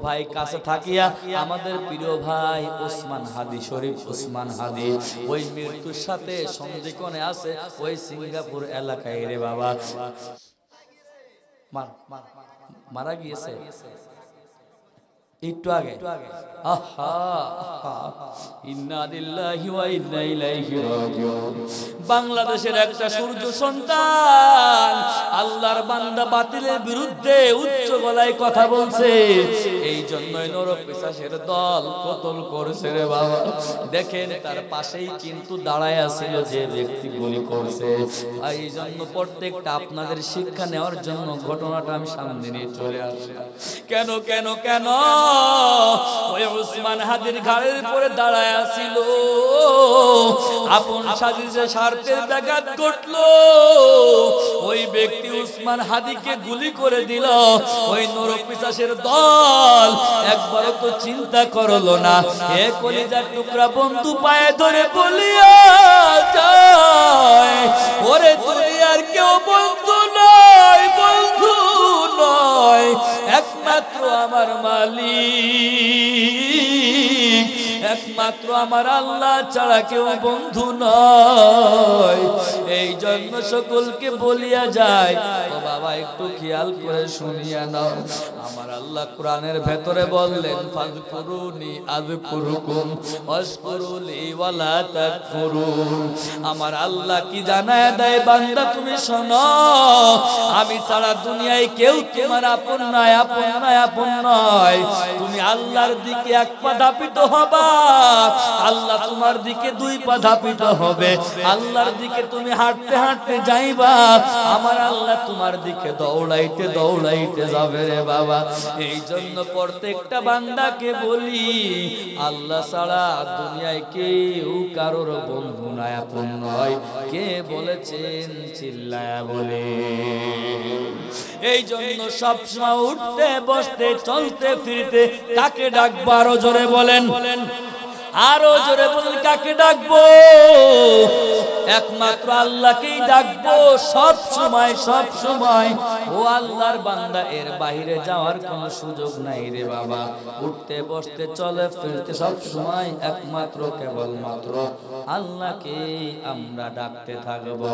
ভাই কাছে থাকিয়া আমাদের প্রিয় ভাই ওসমান হাদি শরীফ ওসমান হাদি ওই মৃত্যুর সাথে সন্ধিক্ষণে আছে ওই সিঙ্গাপুর এলাকায় রে বাবা মারা গিয়েছে একটু আগে বাংলাদেশের একটা সূর্য সন্তান আল্লাহর বান্দা বাতিলের বিরুদ্ধে উচ্চ গলায় কথা বলছে, এই জন্যই নরপিশাচের দল কতল করছে রে বাবা। দেখেন তার পাশেই কিন্তু দাঁড়ায় আছিল যে ব্যক্তি গুলি করছে। এই জন্য প্রত্যেকটা আপনাদের শিক্ষা নেওয়ার জন্য ঘটনাটা আমি সামনে নিয়ে চলে আসি। কেন কেন কেন ওই ওসমান হাদির ঘাড়ের উপরে দাঁড়ায় আছিল, আপন সাজিশে স্বার্থের ব্যাঘাত ঘটলো, ওই ব্যক্তি ওসমান হাদিকে গুলি করে দিল। ওই নরপিশাচের দল একবারও তো চিন্তা করলো না। এ কলিজার টুকরা বন্ধু পায়ে ধরে বলিয়া যায়, ওরে দুনিয়ার কেউ বন্ধু নয়, বন্ধু নয়, একমাত্র আমার মালিক, একমাত্র আমার আল্লাহ ছাড়া কেউ বন্ধু নয়। এই জন্য সকলকে বলিয়া যায়, ও বাবা একটু খেয়াল করে শুনিয়া নাও। আমার আল্লাহ কোরআনের ভেতরে বললেন, ফাযকুরুনি আযকুরুকুম ওয়াশকুরুলি ওয়ালা তাকফুরুন। আমার আল্লাহ কি জানায় দেয়, বান্দা তুমি শোনো, আমি ছাড়া দুনিয়ায় কেউ তোমার আপন নয়, আপন নয়, আপন নয়। তুমি আল্লাহর দিকে এক পা ধাপিত হবা, আল্লাহ তোমার দিকে দুই পা ধাপিত হবে। আল্লাহর দিকে তুমি হাঁটতে হাঁটতে যাইবা, আমার আল্লাহ তোমার দিকে দৌড়াইতে দৌড়াইতে যাবে রে বাবা। এই জন্য প্রত্যেকটা বান্দাকে বলি, আল্লাহ ছাড়া দুনিয়ায় কেউ কারোর বন্ধু নয়, আপন নয়। কে বলেছেন চিল্লায়া বলে। এই জন্য সবসময় উঠতে বসতে চলতে ফিরতে কাকে ডাকবো? আরো জোরে বলেন, আরো জোরে বলেন, কাকে ডাকবো? একমাত্র আল্লাহকেই ডাকবো সব সময়, সব সময়। ও আল্লাহর বান্দা, এর বাইরে যাওয়ার কোনো সুযোগ নাই রে বাবা। উঠতে বসতে চলে ফিরতে সব সময় একমাত্র কেবলমাত্র আল্লাহকেই আমরা ডাকতে থাকবো।